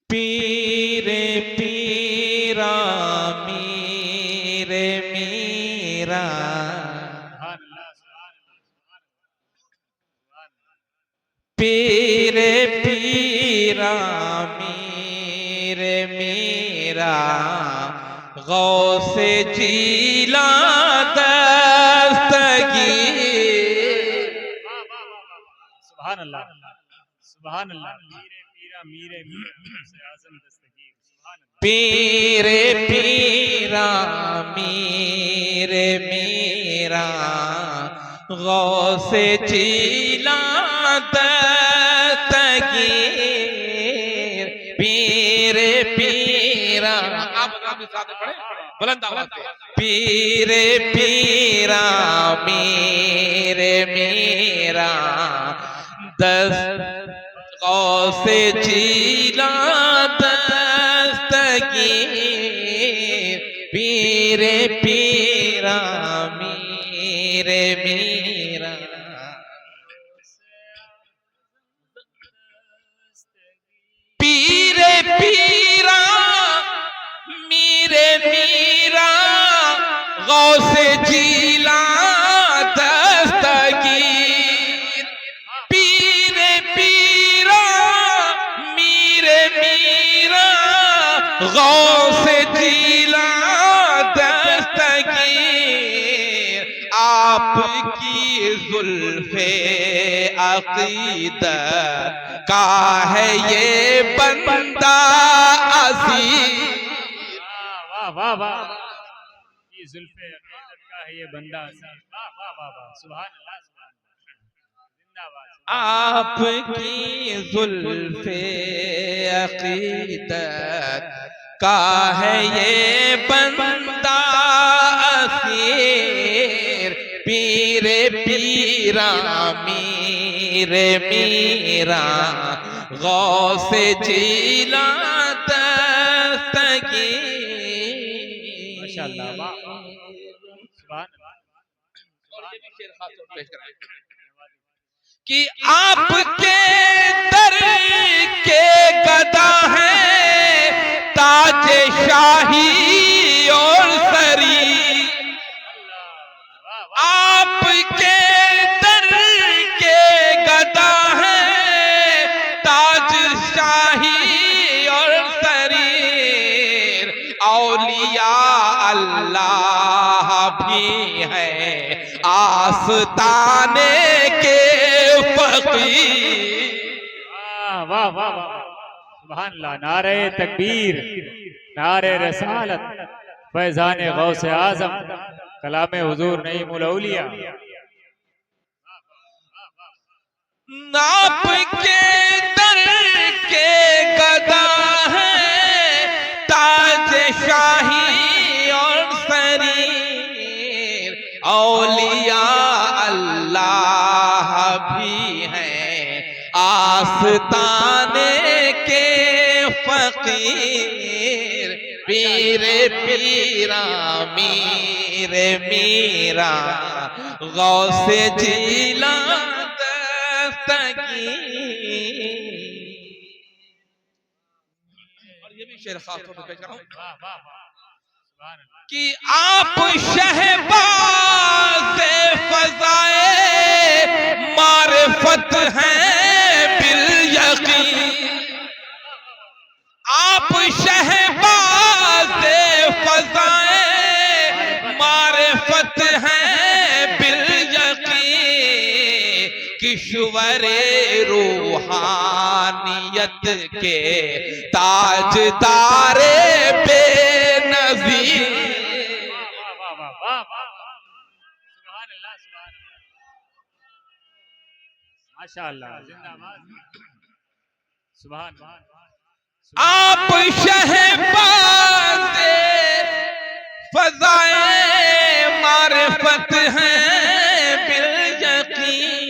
पीरे पीरा मीरे मीरा पीरे पीरा मीरे मीरा गौसे जीला दस्तगीर। सुभान अल्लाह सुभान अल्लाह। मीरे मीरे गौसे आज़म दस्तगीर। पीरे पीरा मीरे मीरा गौसे जीला दस्तगीर। पीरे पीरा आप साथ पढ़े बुलंद आवाज से। पीरे पीरा मीरे मीरा गौसे जीला दस्तगीर। पीरे पीरा मीरे मीरा पीरे पीरा मीरे मीरा गौसे जीला दस्तगीर। पीरे पीरा मीरे मीरा गौसे जीला दस्तगीर। आपकी जुल्फे अकीदत का है ये बंदा अज़ीज़। वाह वाह वाह। ये जुल्फे अकीदत का है ये बंदा अज़ीज़। वाह वाह वाह वाह। सुभान अल्लाह सुभान अल्लाह। आपकी जुल्फे अकीदत का है ये बंदा असीर। पीरे पीरा मीरे मीरा गौसे जीला दस्तगीर। माशाअल्लाह वाह सुभान अल्लाह। और ये भी शेर खास तौर पे पेश कराएं कि आपके दर के गदा हैं ताजे शाही और सरी। आपके दर के गदा हैं ताज शाही और सरीर। औलिया अल्लाह भी है आस्ताने के फकीर। वाह वाह वाह वाह सुभान अल्लाह। नारे तकबीर नारे रसालत फैजान गौसे आज़म कलामे हुजूर नईमुल औलिया। नाप के दर के गदा है ताज शाही और सरीर। औलिया अल्लाह भी हैं आस्ताने के फकीर। पीरे पीरा मीरे मीरा गौसे जीला दस्तगीर। और ये भी शेर खास तौर पे पेश कर रहा हूं कि आप शहबाज़ फ़ज़ाए मारिफत हैं बिल यकीन। आप शहबाज़ फ़ज़ाए मारिफत हैं बिल यकीन। किश्वरे रूहानियत के ताजदारे बेनज़ीर। माशाअल्लाह जिंदाबाद सुभान। आप शहबाज़ फ़ज़ाए मारिफत हैं बिल यकीन।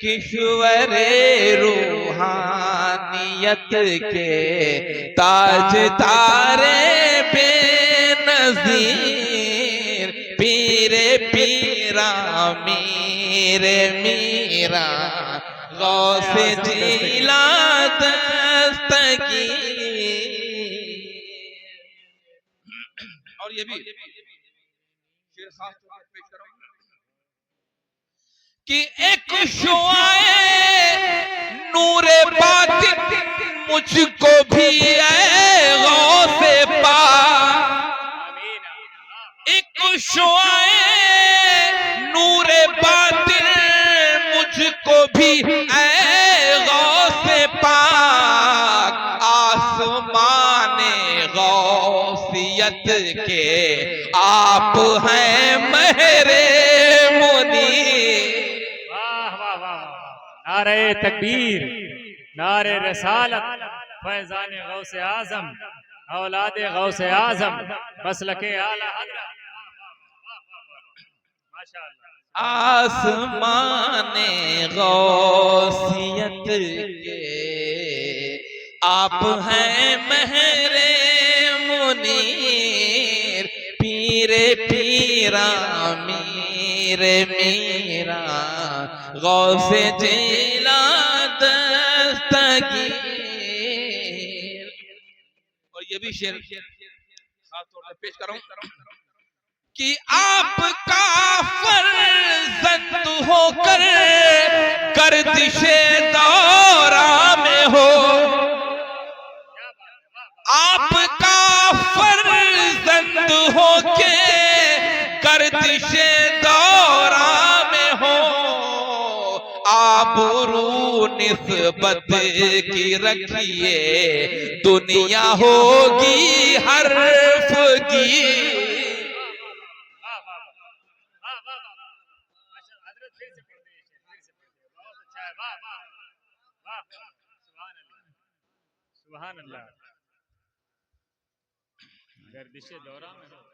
किश्वरे रूहानियत के ताजदारे बेनज़ीर। पीरे पीरा मीरे मीरा गौसे जीला दस्तगीर। ये भी शेर खास तौर पर पेश करूंगा कि एक शुआए नूरे बातिन मुझको भी गौसे पा, एक शुआए नूरे बातिन मुझको भी गौसे पाक, आसमाने गौसियत के आप हैं महरे मुनी। वाह वाह वाह, नारे तकबीर, नारे रसालत, फैजान गौसे आजम, औलादे गौसे आजम, मसलके आला हज़रत। माशाअल्लाह। आसमाने गौसियत के आप हैं महरे मुनीर, पीरे पीरा मीरे मीरा गौसे जिला दस्तगीर। और ये भी शेर खास तौर पर पेश करूं कि आपका फर्जंद होकर गर्दिशे दौरा में हो, आपका फर्जंद होके गर्दिशे दौरा में हो, आबरू निस्बत की रखिए दुनिया होगी हर्फ की।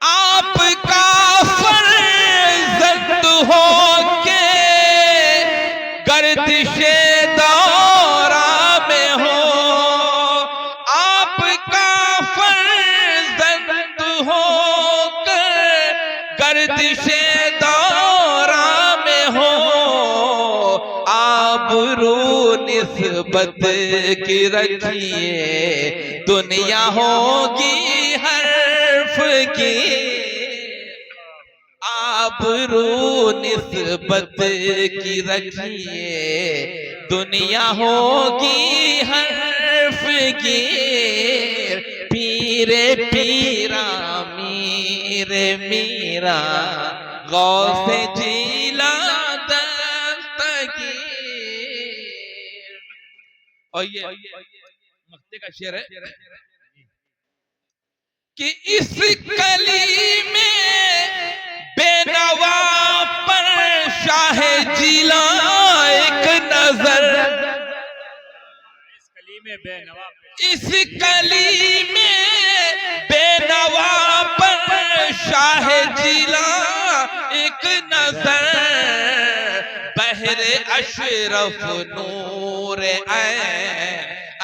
आपका फर्जंद हो के गर्दिशे दौरा में हो, आपका फर्जंद हो कर गर्दिशे दौरा में हो, आबरू निस्बत की रखिए दुनिया होगी हर्फ की, आबरू निस्बत की रखिए दुनिया होगी हर्फ की, पीरे पीरा मीरे मीरा गौसे जिला दस्तगीर। और ये मक्ते का शेर है कि इस कली में बेनवा पर शाह जिला एक नजर, इस कली में बेनवा, इस कली में बेनवा पर शाह जिला एक नजर, बहरे अशरफ नूर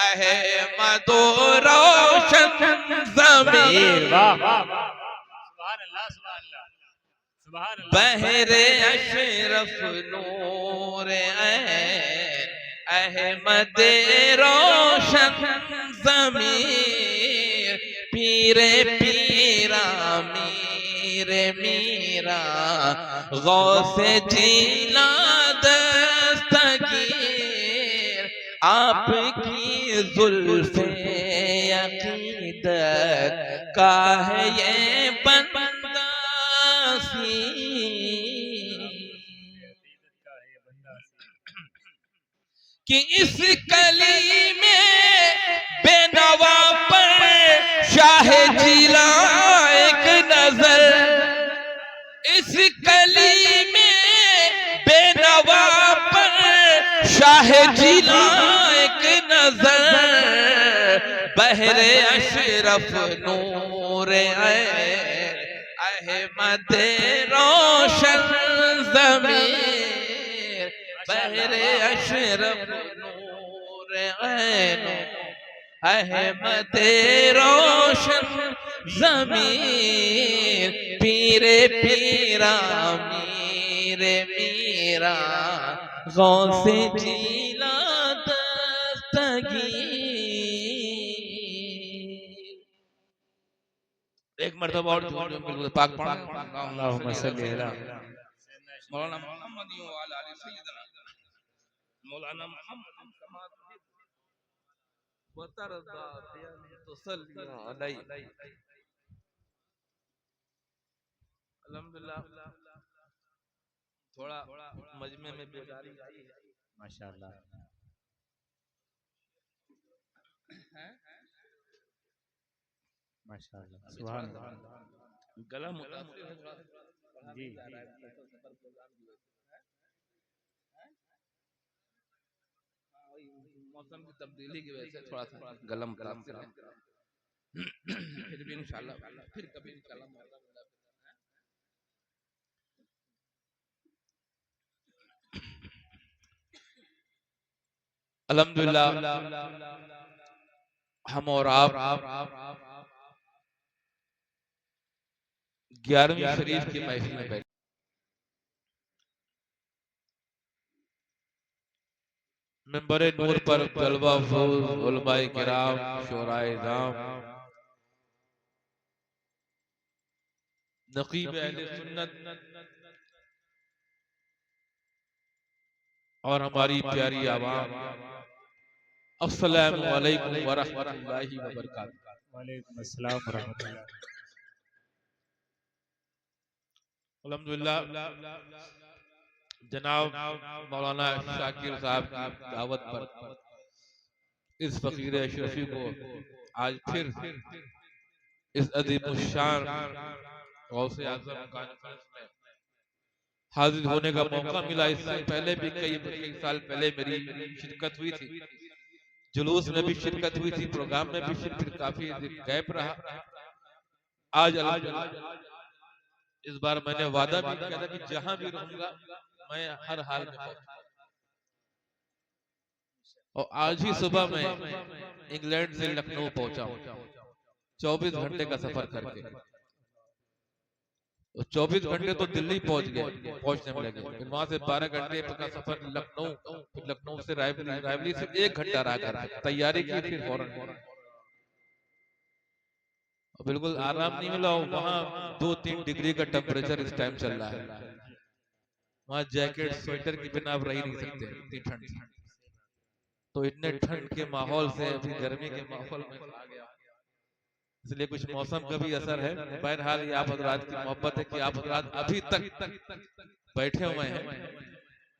अहमद रोशन ज़मीर। वाह वाह वाह, सुभान अल्लाह सुभान अल्लाह सुभान अल्लाह। बहरे अशरफ नूर अहमद रोशन ज़मीर, पीरे पीरा मीरे मीरा गौसे जिला दस्तगीर, आपकी जुल्फ़े अक़ीदत का है ये बंदासी, कि इस कली में बेनवा पर शाह जिला एक नजर, इस कली में बेनवा पर शाह जिला एक नजर, बहरे अशरफ नूर अहमद रोशन ज़मीर, बहरे अशरफ नूर अहमद रोशन ज़मीर, पीरे पीरा मीरे मीरा गौसे जिला दस्तगीर। एक मर्तबा और बिल्कुल पाक पढ़ा अल्लाहुम्मा सल्ली अला मौलाना मोहम्मद वाला अली सैयदना मौलाना मोहम्मद समात वतरदा तसल्ली अलैहि अल्हम्दुलिल्लाह। थोड़ा मजमे में बेदारी आई है माशाअल्लाह। माशाअल्लाह सुभान अल्लाह। गला मुतासिर है थोड़ा जी मौसम की तब्दीली की वजह से थोड़ा सा गला मुतासिर है। फिर भी इंशाल्लाह फिर कभी इंशाल्लाह अल्हम्दुलिल्लाह हम और आप 11वीं शरीफ की महफिल में बैठे मिंबर नूर पर जलवा फूल उलमाए किराम शोराए नाम नकीब अहले सुन्नत और हमारी प्यारी आवाम अस्सलामु अलैकुम व रहमतुल्लाहि व बरकातहू। वालेकुम अस्सलाम व रहमतुल्लाह। अल्हम्दुलिल्लाह जनाब मौलाना शाकिर साहब की दावत पर इस फकीर अशरफी को आज फिर इस अदीमुश्शान गौसे आज़म कॉन्फ्रेंस में हाजिर होने का मौका मिला। इससे पहले भी कई साल पहले मेरी शिरकत हुई थी, जुलूस में भी शिरकत हुई थी, प्रोग्राम में भी शिरकत, काफी गैप रहा। आज इस बार मैंने वादा भी किया था कि जहां भी रहूंगा मैं हर हाल में पहुंचूंगा। और आज ही सुबह मैं इंग्लैंड से लखनऊ पहुंचा हूं 24 घंटे का सफर करके। 24 घंटे तो दिल्ली पहुंचने में लगे, फिर वहां से 12 घंटे का सफर लखनऊ, फिर लखनऊ से रायबरेली से 1 घंटा रहा कर तैयारी की, फिर फौरन बिल्कुल आराम नहीं मिला। वहां 2-3 डिग्री का टेम्परेचर इस टाइम चल रहा है। वहां जैकेट स्वेटर के बिना आप रह नहीं सकते, इतनी ठंड। तो इतने ठंड के माहौल से अभी गर्मी के माहौल में आ गया, इसलिए कुछ मौसम का भी असर है। बहरहाल ये आप हजरात की मोहब्बत है कि आप हजरात अभी तक बैठे हुए हैं।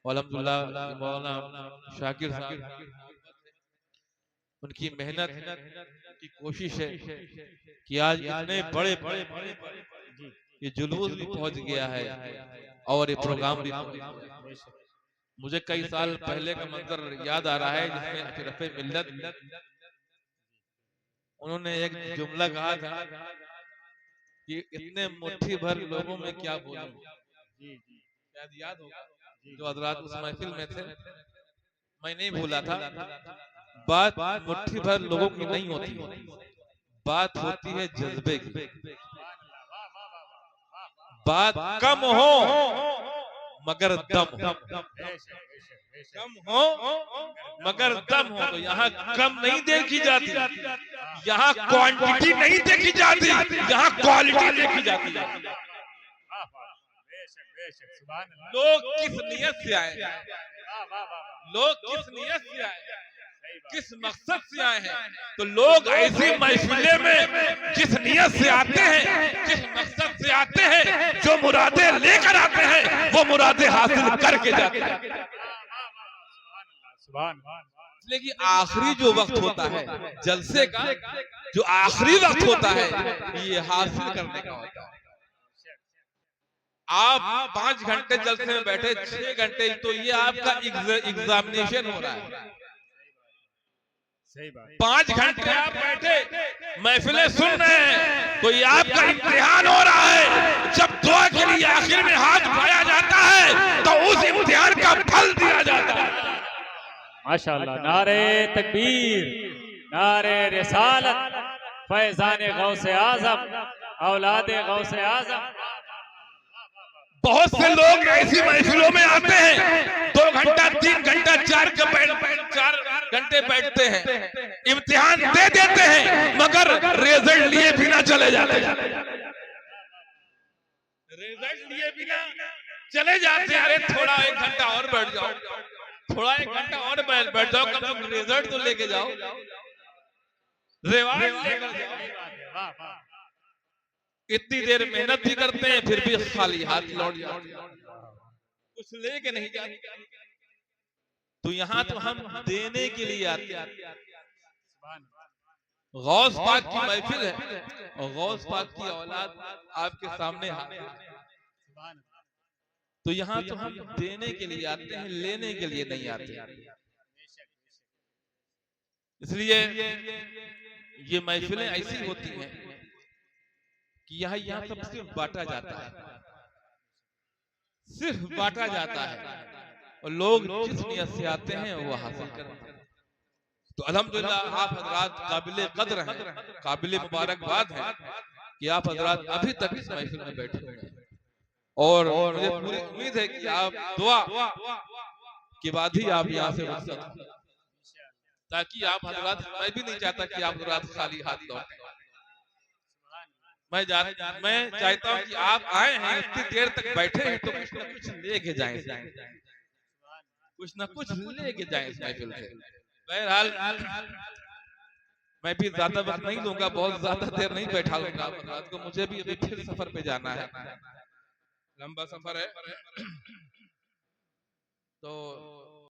अल्हम्दुलिल्लाह मौलाना शाकिर साहब उनकी मेहनत की कोशिश है कि आज इतने बड़े ये जुलूस भी पहुंच गया है और ये प्रोग्राम भी। मुझे कई साल पहले का मंजर याद आ रहा है जिसमें अशरफे मिल्लत उन्होंने एक जुमला कहा था कि इतने मुट्ठी भर लोगों में क्या बोलूं। शायद याद होगा जो हजरात उस महफिल में थे, मैं नहीं भूला था। बात मुट्ठी भर लोगों की नहीं होती, बात होती है जज्बे की। बात कम हो मगर दम हो, कम हो मगर दम हो। तो यहाँ कम नहीं देखी जाती, यहाँ क्वांटिटी नहीं देखी जाती, यहाँ क्वालिटी देखी जाती है। लोग किस नियत से आए, लोग किस नियत से आए, किस मकसद से आए हैं। तो लोग ऐसी महफिले में जिस नियत से आते हैं, जिस मकसद से आते हैं, जो मुरादें लेकर आते हैं, वो मुरादें हासिल करके जाते हैं। इसलिए कि आखिरी जो वक्त होता है जलसे का, जो आखिरी वक्त होता है ये हासिल करने का होता है। आप 5 घंटे जलसे में बैठे, 6 घंटे, तो ये आपका एग्जामिनेशन हो रहा है। 5 घंटे आप बैठे महफिलें सुन रहे हैं, तो ये आपका इम्तिहान हो रहा है। जब दुआ के लिए आखिर में हाथ उठाया जाता है तो उस इम्तिहान का फल दिया जाता है। माशाअल्लाह। नारे तकबीर, नारे रिसालत, फैजान गौसे आजम, औलादे गौसे आजम। बहुत से लोग ऐसी महफिलों में आते हैं, 2 घंटा 3 घंटा 4 घंटे बैठते हैं, इम्तिहान दे देते हैं, मगर रिजल्ट लिए बिना चले जाते हैं। लिए बिना चले जाते हैं। अरे थोड़ा 1 घंटा और बैठ जाओ, थोड़ा 1 घंटा और बैठ जाओ, कम से कम रिजल्ट तो लेके जाओ, रिवाज लेकर जाओ। वाह वाह, इतनी देर मेहनत भी करते हैं फिर भी खाली हाथ लौट जाते हैं, कुछ लेके नहीं जाते। तो यहाँ तो हम देने के लिए आते हैं। गौस पाक की महफिल है और गौस पाक की औलाद आपके सामने हाजिर है। तो यहाँ तो हम देने के लिए आते हैं, लेने के लिए नहीं आते। इसलिए ये महफिलें ऐसी होती हैं कि यहाँ सब सिर्फ बांटा जाता है, सिर्फ बांटा जाता है और लोग जिस नियत से आते हैं वो हासिल करते हैं। तो अल्हम्दुलिल्लाह आप हजरात काबिले कद्र हैं, काबिले मुबारकबाद है कि आप हजरात अभी तक इस महफिल में बैठे हुए हैं और मुझे पूरी उम्मीद है कि आप दुआ के बाद ही आप यहाँ से रुक सकते, ताकि आप हजरात, मैं भी नहीं चाहता कि आप हजरात खाली हाथ लौटें। मैं चाहता हूँ कि आप आए हैं, इतनी देर तक बैठे हैं तो कुछ न कुछ लेके जाएं, कुछ न कुछ लेके जाएं इस महफिल से। बहरहाल मैं भी ज्यादा वक्त नहीं लूंगा, बहुत ज्यादा देर नहीं बैठा लूंगा रात को, मुझे भी अभी फिर सफर पे जाना है, लंबा सफर है। तो